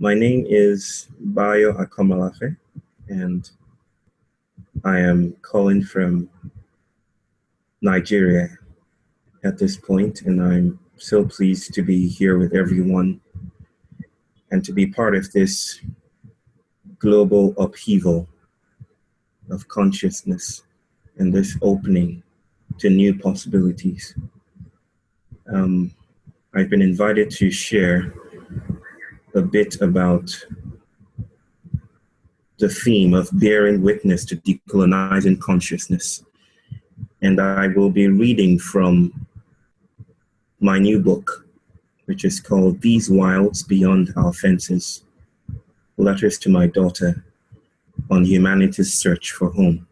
My name is Bayo Akomolafe, and I am calling from Nigeria at this point, and I'm so pleased to be here with everyone and to be part of this global upheaval of consciousness and this opening to new possibilities. I've been invited to share a bit about the theme of bearing witness to decolonizing consciousness. And I will be reading from my new book, which is called These Wilds Beyond Our Fences, Letters to My Daughter on Humanity's Search for Home.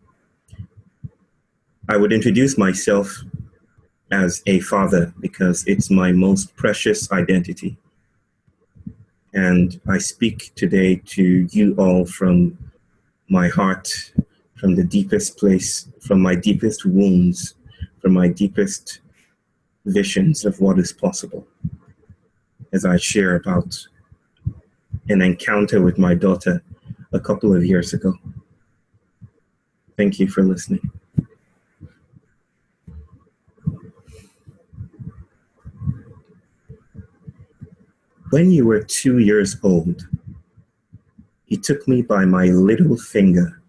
I would introduce myself as a father because it's my most precious identity. And I speak today to you all from my heart, from the deepest place, from my deepest wounds, from my deepest visions of what is possible, as I share about an encounter with my daughter a couple of years ago. Thank you for listening. When you were 2 years old, you took me by my little finger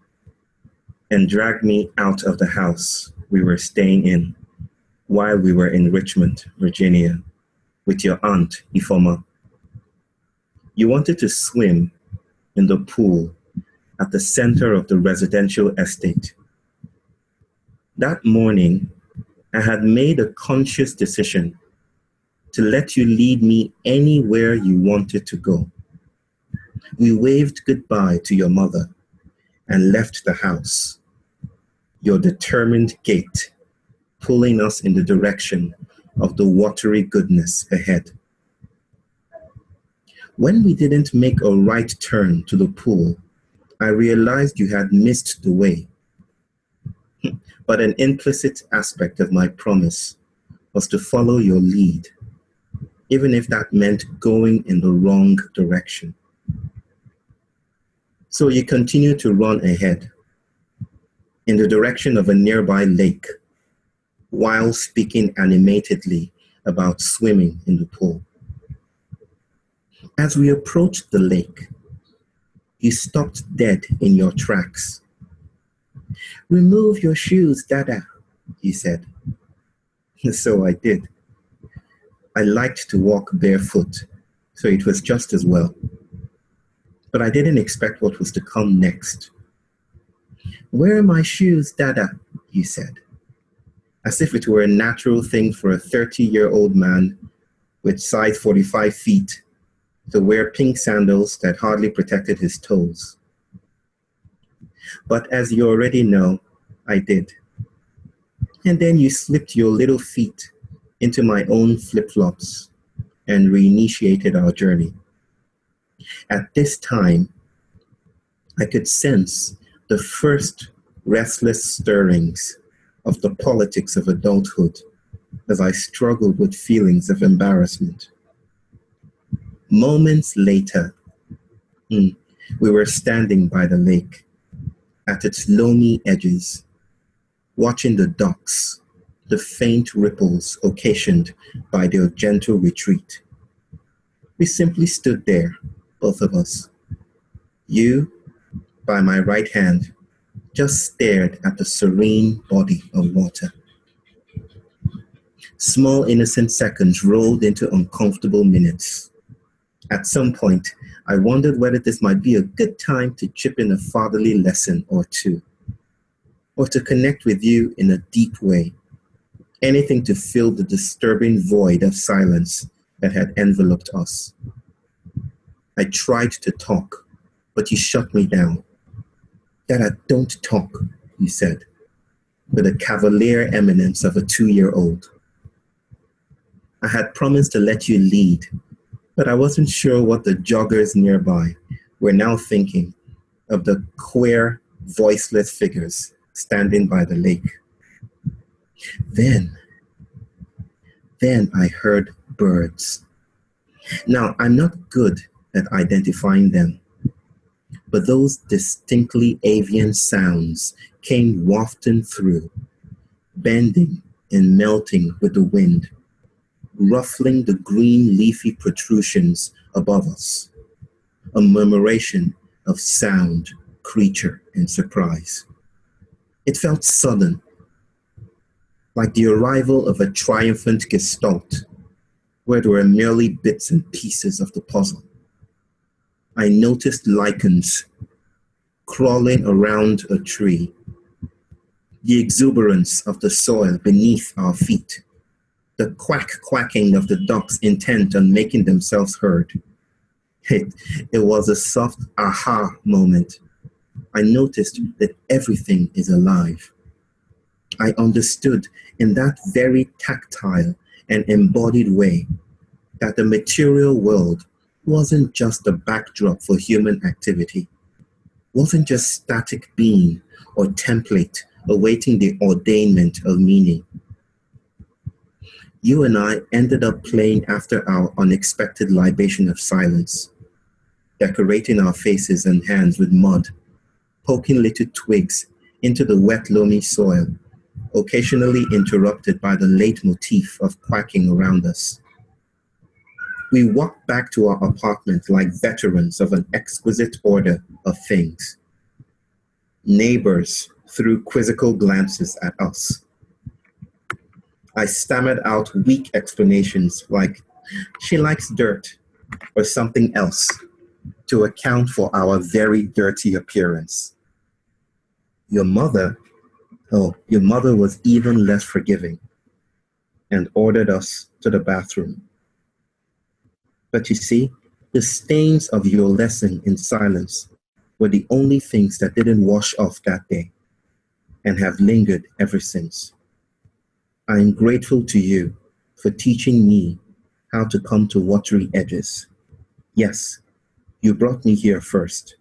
and dragged me out of the house we were staying in while we were in Richmond, Virginia, with your aunt, Ifoma. You wanted to swim in the pool at the center of the residential estate. That morning, I had made a conscious decision to let you lead me anywhere you wanted to go. We waved goodbye to your mother and left the house, your determined gait pulling us in the direction of the watery goodness ahead. When we didn't make a right turn to the pool, I realized you had missed the way. But an implicit aspect of my promise was to follow your lead, even if that meant going in the wrong direction. So you continue to run ahead in the direction of a nearby lake while speaking animatedly about swimming in the pool. As we approached the lake, you stopped dead in your tracks. "Remove your shoes, Dada," you said. So I did. I liked to walk barefoot, so it was just as well. But I didn't expect what was to come next. "Where are my shoes, Dada?" you said, as if it were a natural thing for a 30-year-old man with size 45 feet to wear pink sandals that hardly protected his toes. But as you already know, I did. And then you slipped your little feet into my own flip-flops and reinitiated our journey. At this time, I could sense the first restless stirrings of the politics of adulthood as I struggled with feelings of embarrassment. Moments later, we were standing by the lake at its loamy edges, watching the ducks, the faint ripples occasioned by their gentle retreat. We simply stood there, both of us. You, by my right hand, just stared at the serene body of water. Small innocent seconds rolled into uncomfortable minutes. At some point, I wondered whether this might be a good time to chip in a fatherly lesson or two, or to connect with you in a deep way, anything to fill the disturbing void of silence that had enveloped us. I tried to talk, but you shut me down. "Dada, don't talk," you said, with a cavalier eminence of a 2-year-old. I had promised to let you lead, but I wasn't sure what the joggers nearby were now thinking of the queer, voiceless figures standing by the lake. Then I heard birds. Now, I'm not good at identifying them. But those distinctly avian sounds came wafting through, bending and melting with the wind, ruffling the green leafy protrusions above us, a murmuration of sound, creature, and surprise. It felt sudden, like the arrival of a triumphant gestalt, where there were merely bits and pieces of the puzzle. I noticed lichens crawling around a tree, the exuberance of the soil beneath our feet, the quacking of the ducks intent on making themselves heard. It was a soft aha moment. I noticed that everything is alive. I understood in that very tactile and embodied way that the material world wasn't just a backdrop for human activity, wasn't just static being or template awaiting the ordainment of meaning. You and I ended up playing after our unexpected libation of silence, decorating our faces and hands with mud, poking little twigs into the wet, loamy soil, occasionally interrupted by the leitmotif of quacking around us. We walked back to our apartment like veterans of an exquisite order of things. Neighbors threw quizzical glances at us. I stammered out weak explanations like, she likes dirt, or something else, to account for our very dirty appearance. Your mother was even less forgiving and ordered us to the bathroom. But you see, the stains of your lesson in silence were the only things that didn't wash off that day and have lingered ever since. I am grateful to you for teaching me how to come to watery edges. Yes, you brought me here first.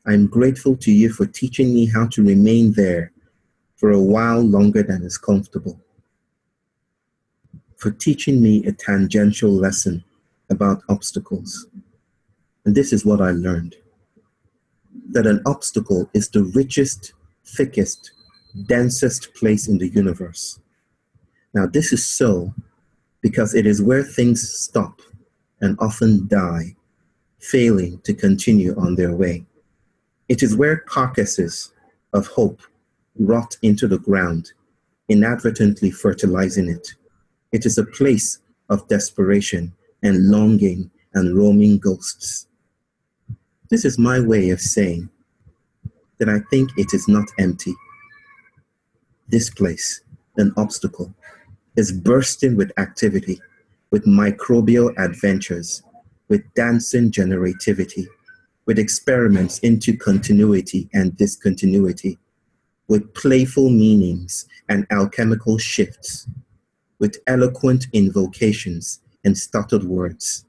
I am grateful to you for teaching me how to remain there for a while longer than is comfortable. For teaching me a tangential lesson about obstacles. And this is what I learned. That an obstacle is the richest, thickest, densest place in the universe. Now this is so because it is where things stop and often die, failing to continue on their way. It is where carcasses of hope rot into the ground, inadvertently fertilizing it. It is a place of desperation and longing and roaming ghosts. This is my way of saying that I think it is not empty. This place, an obstacle, is bursting with activity, with microbial adventures, with dancing generativity, with experiments into continuity and discontinuity, with playful meanings and alchemical shifts, with eloquent invocations and stuttered words.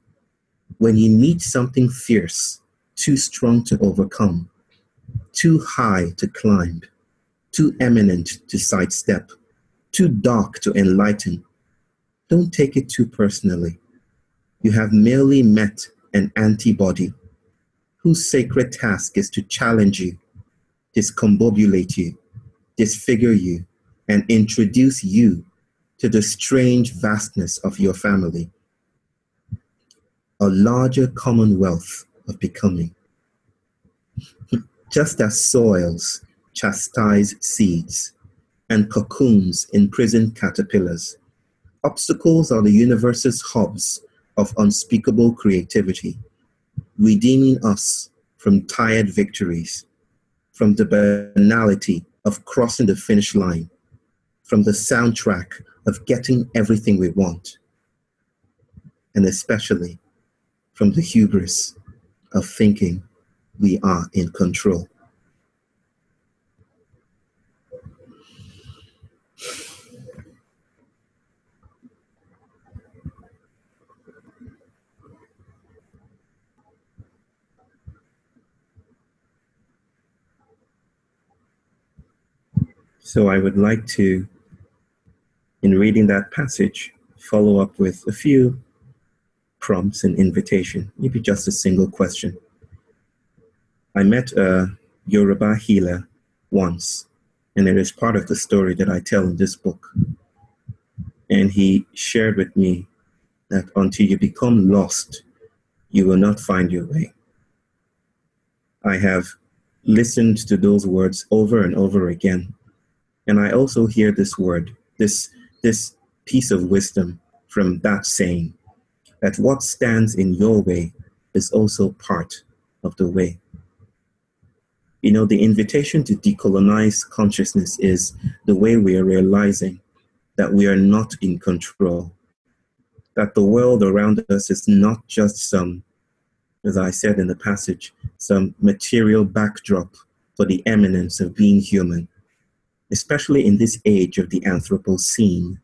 When you meet something fierce, too strong to overcome, too high to climb, too eminent to sidestep, too dark to enlighten, don't take it too personally. You have merely met an antibody whose sacred task is to challenge you, discombobulate you, disfigure you, and introduce you to the strange vastness of your family, a larger commonwealth of becoming. Just as soils chastise seeds and cocoons imprison caterpillars, obstacles are the universe's hubs of unspeakable creativity, redeeming us from tired victories, from the banality of crossing the finish line, from the soundtrack of getting everything we want, and especially from the hubris of thinking we are in control. So I would like to, in reading that passage, follow up with a few prompts and invitation, maybe just a single question. I met a Yoruba healer once, and it is part of the story that I tell in this book. And he shared with me that until you become lost, you will not find your way. I have listened to those words over and over again. And I also hear this word, this piece of wisdom from that saying, that what stands in your way is also part of the way. You know, the invitation to decolonize consciousness is the way we are realizing that we are not in control, that the world around us is not just some, as I said in the passage, some material backdrop for the eminence of being human. Especially in this age of the Anthropocene,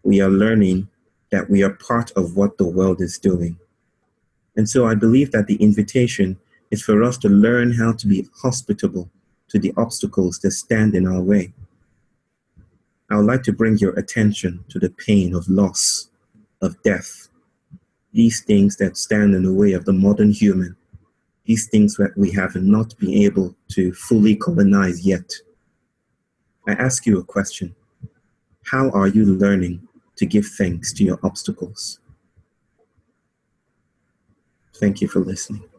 we are learning that we are part of what the world is doing. And so I believe that the invitation is for us to learn how to be hospitable to the obstacles that stand in our way. I would like to bring your attention to the pain of loss, of death, these things that stand in the way of the modern human, these things that we have not been able to fully colonize yet. I ask you a question. How are you learning to give thanks to your obstacles? Thank you for listening.